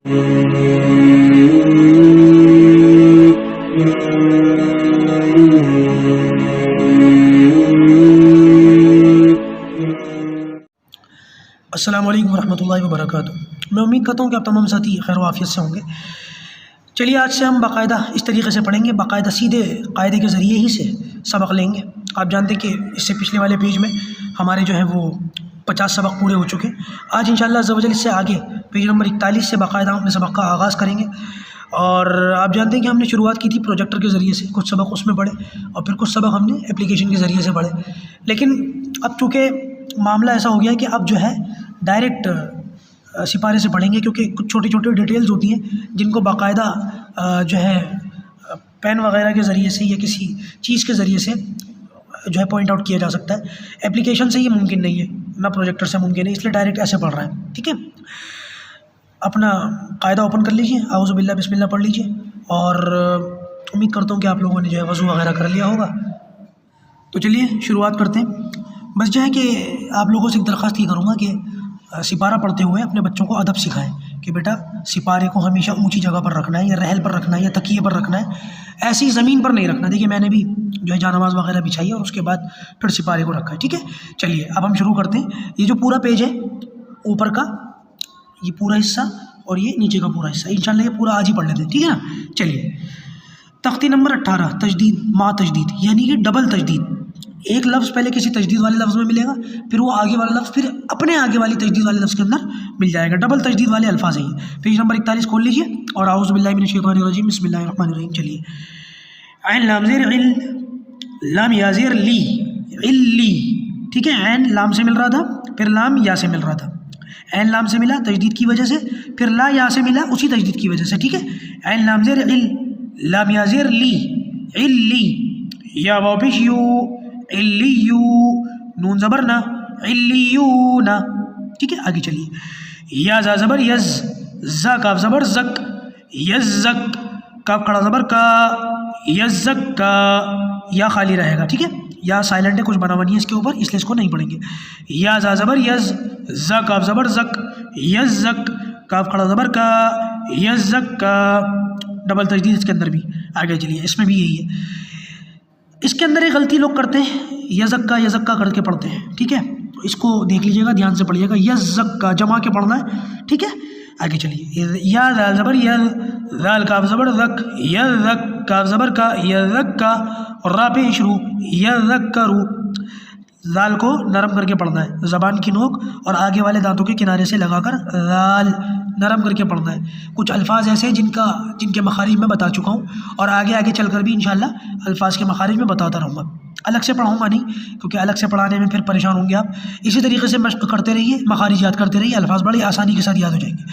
السلام علیکم ورحمۃ اللہ وبرکاتہ۔ میں امید کرتا ہوں کہ آپ تمام ساتھی خیر و عافیت سے ہوں گے۔ چلیے آج سے ہم باقاعدہ اس طریقے سے پڑھیں گے، باقاعدہ سیدھے قاعدے کے ذریعے ہی سے سبق لیں گے۔ آپ جانتے ہیں کہ اس سے پچھلے والے پیج میں ہمارے جو ہیں وہ 50 سبق پورے ہو چکے۔ آج انشاءاللہ عز و جل اس سے آگے پیج نمبر 41 سے باقاعدہ ہم اپنے سبق کا آغاز کریں گے۔ اور آپ جانتے ہیں کہ ہم نے شروعات کی تھی پروجیکٹر کے ذریعے سے، کچھ سبق اس میں پڑھے اور پھر کچھ سبق ہم نے اپلیکیشن کے ذریعے سے پڑھے، لیکن اب چونکہ معاملہ ایسا ہو گیا کہ اب جو ہے ڈائریکٹ سپارے سے پڑھیں گے، کیونکہ کچھ چھوٹی چھوٹی ڈیٹیلز ہوتی ہیں جن کو باقاعدہ جو ہے پین وغیرہ کے ذریعے سے یا کسی چیز کے ذریعے سے جو ہے پوائنٹ آؤٹ کیا جا سکتا ہے۔ اپلیکیشن سے یہ ممکن نہیں ہے، نہ پروجیکٹر سے ممکن ہے، اس لیے ڈائریکٹ ایسے پڑھ رہے ہیں، ٹھیک ہے۔ اپنا قاعدہ اوپن کر لیجیے، اعوذ باللہ بسم اللہ پڑھ لیجیے، اور امید کرتا ہوں کہ آپ لوگوں نے جو ہے وضو وغیرہ کر لیا ہوگا۔ تو چلیے شروعات کرتے ہیں۔ بس جو ہے کہ آپ لوگوں سے ایک درخواست یہ کروں گا کہ سپارہ پڑھتے ہوئے اپنے بچوں کو ادب سکھائیں کہ بیٹا سپارے کو ہمیشہ اونچی جگہ پر رکھنا ہے، یا رحل پر رکھنا ہے، یا تکیے پر رکھنا ہے، ایسی زمین پر نہیں رکھنا۔ دیکھیے میں نے بھی جو ہے جانماز وغیرہ بچھائی ہے اور اس کے بعد پھر سپارے کو رکھا ہے، ٹھیک ہے۔ چلیے اب ہم شروع کرتے ہیں۔ یہ جو پورا پیج ہے اوپر کا یہ پورا حصہ اور یہ نیچے کا پورا حصہ، انشاءاللہ یہ پورا آج ہی پڑھ لیتے ہیں، ٹھیک ہے نا۔ چلیے تختی نمبر 18 تجدید ما تجدید، یعنی کہ ڈبل تجدید۔ ایک لفظ پہلے کسی تجدید والے لفظ میں ملے گا، پھر وہ آگے والا لفظ پھر اپنے آگے والی تجدید والے لفظ کے اندر مل جائے گا۔ ڈبل تجدید والے الفاظ ہیں یہ۔ پیج نمبر 41 کھول لیجیے اور اعوذ باللہ من الشیطان الرجیم بسم اللہ الرحمن الرحیم۔ چلیے عین لام زیر عل، لام یا زیر لی، علی، ٹھیک ہے۔ عین لام سے مل رہا تھا، پھر لام یا سے مل رہا تھا۔ عین لام سے ملا تجدید کی وجہ سے، پھر لا یا سے ملا اسی تجدید کی وجہ سے، ٹھیک ہے۔ عین لام زیر عل، لام یا زیر لی، علی، یا واو پیش یو، علیو، نون زبر نا، علیون، ٹھیک ہے۔ آگے چلیے یا زا زبر یز، زا کاف زبر زک، یزک، کاف کھڑا زبر کا، یزک کا، یا خالی رہے گا، ٹھیک ہے۔ یا سائلنٹ ہے، کچھ بنا ہوا نہیں ہے اس کے اوپر، اس لیے اس کو نہیں پڑھیں گے۔ یا زا زبر یز، زا کاف زبر زک، یزک، کاف کھڑا زبر کا، یزک کا، ڈبل تجدید اس کے اندر بھی۔ آگے چلیے اس میں بھی یہی ہے۔ اس کے اندر ایک غلطی لوگ کرتے ہیں، یزکا یزکا کر کے پڑھتے ہیں، ٹھیک ہے۔ اس کو دیکھ لیجیے گا، دھیان سے پڑھیے گا، یزکا جمع کے پڑھنا ہے، ٹھیک ہے۔ آگے چلیے یا ذال زبر یز، ذال کاف زبر زک، یزک، کاف زبر کا، یزک کا، اور را پیش رو، یذکرو، ذال کو نرم کر کے پڑھنا ہے، زبان کی نوک اور آگے والے دانتوں کے کنارے سے لگا کر ذال نرم کر کے پڑھنا ہے۔ کچھ الفاظ ایسے ہیں جن کے مخارج میں بتا چکا ہوں، اور آگے چل کر بھی انشاءاللہ الفاظ کے مخارج میں بتاتا رہوں گا، الگ سے پڑھاؤں گا نہیں، کیونکہ الگ سے پڑھانے میں پھر پریشان ہوں گے آپ۔ اسی طریقے سے مشق کرتے رہیے، مخارج یاد کرتے رہیے، الفاظ بڑی آسانی کے ساتھ یاد ہو جائیں گے۔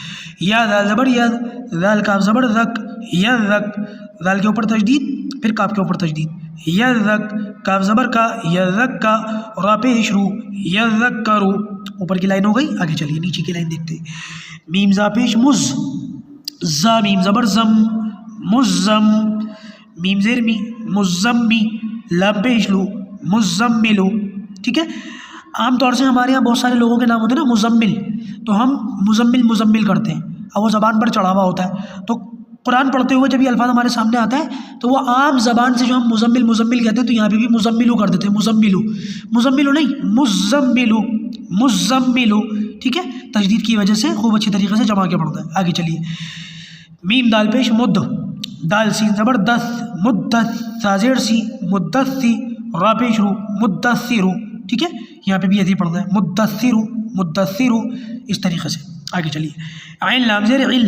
یا ذال زبر ید، ذال کاف زبر زک، یذک، ذال کے اوپر تجدید، پھر کاف کے اوپر تجدید، یذک، کاف زبر کا، یذک کا، را پیش رو، یذکرو، اوپر کی لائن ہو گئی۔ آگے چلیے نیچے کی لائن دیکھتے ہیں۔ میم زا پیش مز، زا میم زبر زم، مزم، میم زیر می، مزمی، لام پیش لو، مزملو، ٹھیک ہے۔ عام طور سے ہمارے یہاں بہت سارے لوگوں کے نام ہوتے ہیں نا مزمل، تو ہم مزمل کرتے ہیں، اب وہ زبان پر چڑھا ہوا ہوتا ہے، تو قرآن پڑھتے ہوئے جب یہ الفاظ ہمارے سامنے آتا ہے تو وہ عام زبان سے جو ہم مزمل کہتے ہیں، تو یہاں پہ بھی مزملو کر دیتے ہیں، مزملو نہیں، مزملو، ٹھیک ہے۔ تجدید کی وجہ سے خوب اچھی طریقے سے جمع کے پڑھتا ہے۔ آگے چلیے میم دال پیش مد، دال سین زبر دس، مدث، سا زیر سی، مدثی، را پیش رو، مدثرو، ٹھیک ہے۔ یہاں پہ بھی ایسے ہی پڑھنا ہے، مدثرو، اس طریقے سے۔ آگے چلیے عین لام زیر عل،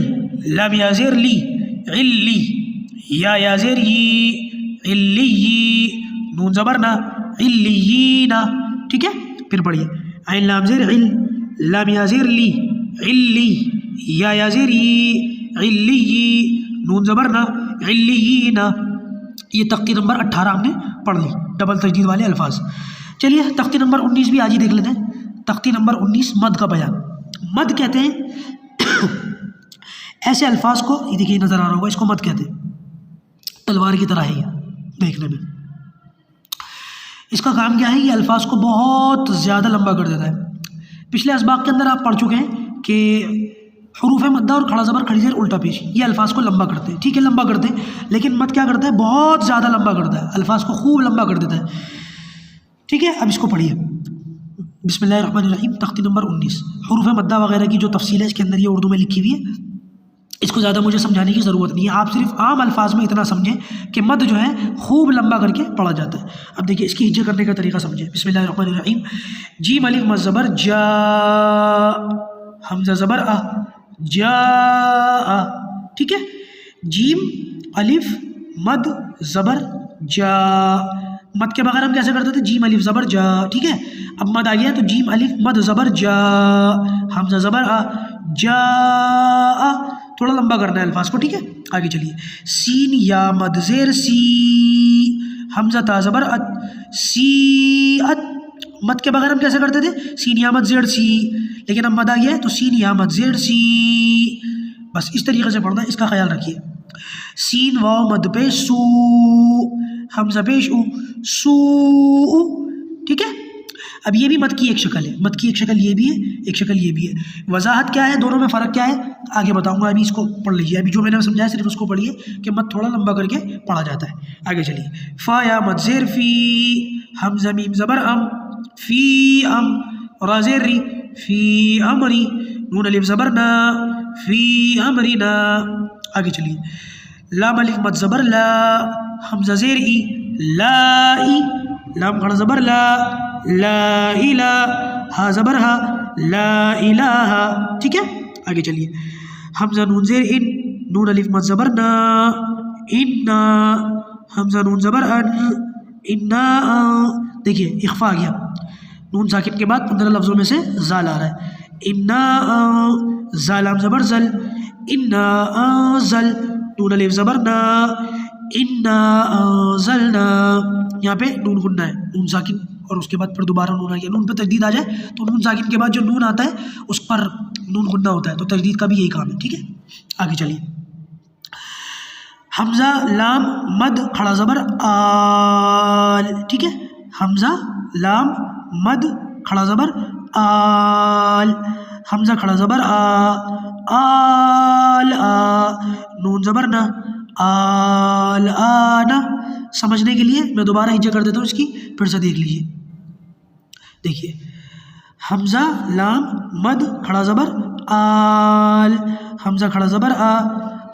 لام یا زیر لی، علی، یا زیر یی، علی، نون زبر نا، علیین، ٹھیک ہے۔ پھر پڑھیے عین لام زیر عل، لام یا زیر لی، علی، یا زیر یی، علی، نون زبر نا، علیین۔ یہ تختی نمبر 18 ہم نے پڑھ لی، ڈبل تجدید والے الفاظ۔ چلیے تختی نمبر 19 بھی آج ہی دیکھ لیتے ہیں۔ تختی نمبر 19 مد کا بیان۔ مد کہتے ہیں ایسے الفاظ کو، یہ دیکھیے نظر آ رہا ہوگا، اس کو مد کہتے ہیں، تلوار کی طرح ہے یہ دیکھنے میں۔ اس کا کام کیا ہے؟ یہ الفاظ کو بہت زیادہ لمبا کر دیتا ہے۔ پچھلے اسباق کے اندر آپ پڑھ چکے ہیں کہ حروف مدہ اور کھڑا زبر کھڑی زیر الٹا پیش یہ الفاظ کو لمبا کرتے ہیں، ٹھیک ہے، لمبا کرتے ہیں، لیکن مد کیا کرتا ہے، بہت زیادہ لمبا کرتا ہے، الفاظ کو خوب لمبا کر دیتا ہے، ٹھیک ہے۔ اب اس کو پڑھیے، بسم اللہ الرحمن الرحیم، تختی نمبر 19، حروف مدہ وغیرہ کی جو تفصیل ہے اس کے اندر یہ اردو میں لکھی ہوئی ہے، اس کو زیادہ مجھے سمجھانے کی ضرورت نہیں ہے، آپ صرف عام الفاظ میں اتنا سمجھیں کہ مد جو ہے خوب لمبا کر کے پڑھا جاتا ہے۔ اب دیکھیے اس کی ہجے کرنے کا طریقہ سمجھیں، بسم اللہ الرحمن الرحیم، جیم الف مد زبر جا، حمزہ زبر آ، جا، ٹھیک ہے، جیم الف مد زبر جا، مد کے بغیر ہم کیسے کرتے تھے، جیم الف زبر جا، ٹھیک ہے۔ اب مد آ گیا تو جیم الف مد زبر جا، حمزہ زبر آ، جا، تھوڑا لمبا کرنا ہے الفاظ کو، ٹھیک ہے۔ آگے چلیے، سین یا مد زیر سی، حمزہ تا زبر ات، سی ات، مد کے بغیر ہم کیسے کرتے تھے، سین یا مد زیر سی، لیکن اب مد آ گیا ہے تو سین یا مد زیر سی، بس اس طریقے سے پڑھنا ہے، اس کا خیال رکھیے۔ سین واو مد پیش سو، حمزہ پیش او، سو، ٹھیک ہے۔ اب یہ بھی مد کی ایک شکل ہے، مد کی ایک شکل یہ بھی ہے، ایک شکل یہ بھی ہے، وضاحت کیا ہے دونوں میں فرق کیا ہے آگے بتاؤں گا، ابھی اس کو پڑھ لیجیے، ابھی جو میں نے سمجھایا صرف اس کو پڑھیے کہ مد تھوڑا لمبا کر کے پڑھا جاتا ہے۔ آگے چلیے، فا یا مد زیر فی، حمزہ میم زبر ام، فی ام، را زیر ری، فی امری، نون الف زبر نا، فی امری نا۔ آگے چلیے، لام الف مد زبر لا، حمزہ زیر ای، لا ای، لام کھڑا زبر لا، لا الہ، ہا زبر ہا، لا الہ، ٹھیک ہے۔ آگے چلیے، حمزہ نون زیر ان، نون الف مد زبر نا، انا، حمزہ نون زبر ان، انا، دیکھیے اخفا آ گیا، نون ساکن کے بعد 15 لفظوں میں سے زال آ رہا ہے، انا، زالام زبر زل، انا زل، نون الف زبر نا، انا زلنا، یہاں پہ نون غنہ ہے، نون ساکن اور اس کے بعد پھر دوبارہ نون آ گیا، نون پہ تجدید آ جائے تو نون ساکن کے بعد جو نون آتا ہے اس پر نون غنہ ہوتا ہے، تو تجدید کا بھی یہی کام ہے، ٹھیک ہے۔ آگے چلیے، حمزہ لام مد کھڑا زبر آل، ٹھیک ہے، حمزہ لام مد کھڑا زبر آل، حمزہ کھڑا زبر آ، آل آ، نون زبر نا، آل آنا۔ سمجھنے کے لیے میں دوبارہ ہجے کر دیتا ہوں اس کی، پھر سے دیکھ لیجیے، دیکھیے، حمزہ لام مد کھڑا زبر آل، حمزہ کھڑا زبر آ،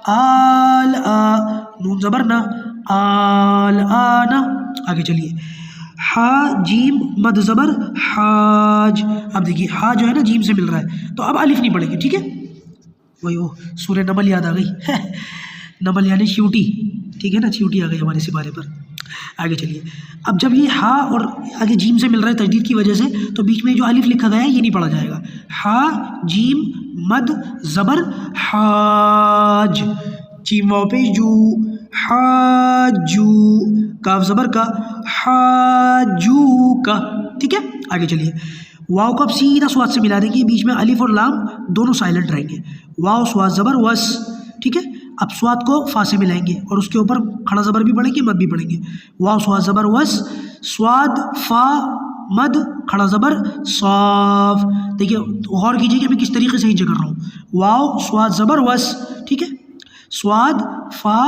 آل آ، نون زبر نا، آل آنا۔ آگے چلیے، ہا جیم مد زبر حاج، اب دیکھیے ہا جو ہے نا جیم سے مل رہا ہے تو اب الف نہیں پڑے گی، ٹھیک ہے، وہی وہ سورہ نمل یاد آ گئی، نمل یعنی چیونٹی، ٹھیک ہے نا، چیونٹی آ گئی ہمارے سپارے پر۔ آگے چلیے، اب جب یہ ہا اور آگے جیم سے مل رہا ہے تجدید کی وجہ سے تو بیچ میں جو الف لکھا گیا ہے یہ نہیں پڑھا جائے گا، ہا جیم مد زبر حاج، جیم واو پیش جو، حاجو، کاف زبر کا، حاجو کا، ٹھیک ہے۔ آگے چلیے، واو کو اب سیدھا سواد سے ملا دیں گے، بیچ میں الف اور لام دونوں سائلنٹ رہیں گے، واو سواد زبر وس، ٹھیک ہے۔ اب سواد کو فا سے ملائیں گے اور اس کے اوپر کھڑا زبر بھی پڑھیں گے، مد بھی پڑھیں گے، واو سواد زبر وس، سواد فا مد کھڑا زبر صاف۔ دیکھیے غور کیجیے کہ میں کس طریقے سے ہجے کر رہا ہوں، واو سواد زبر وس، ٹھیک ہے، سواد فا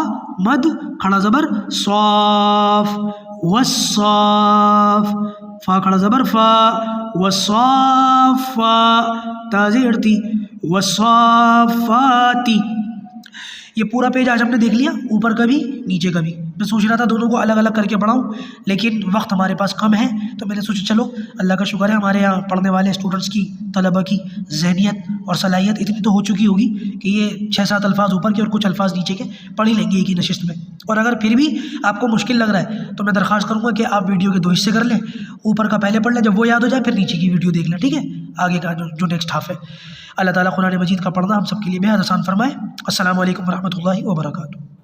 مد کھڑا زبر صاف، والصاف، فا کھڑا زبر فا، والصافا، تا زیر تی، والصافاتی۔ یہ پورا پیج آج ہم نے دیکھ لیا، اوپر کا بھی نیچے کا بھی۔ میں سوچ رہا تھا دونوں کو الگ الگ کر کے پڑھاؤں، لیکن وقت ہمارے پاس کم ہے تو میں نے سوچا چلو اللہ کا شکر ہے ہمارے یہاں پڑھنے والے اسٹوڈنٹس کی، طلبہ کی ذہنیت اور صلاحیت اتنی تو ہو چکی ہوگی کہ یہ 6-7 الفاظ اوپر کے اور کچھ الفاظ نیچے کے پڑھ ہی لیں گے ایک ہی نشست میں۔ اور اگر پھر بھی آپ کو مشکل لگ رہا ہے تو میں درخواست کروں گا کہ آپ ویڈیو کے 2 حصے کر لیں، اوپر کا پہلے پڑھ لیں، جب وہ یاد ہو جائے پھر نیچے کی ویڈیو دیکھ لیں، ٹھیک ہے، آگے کا جو نیکسٹ ہاف ہے۔ اللہ تعالیٰ قرآن مجید کا پڑھنا ہم سب کے لیے بہت آسان فرمائے۔ السلام علیکم ورحمۃ اللہ وبرکاتہ۔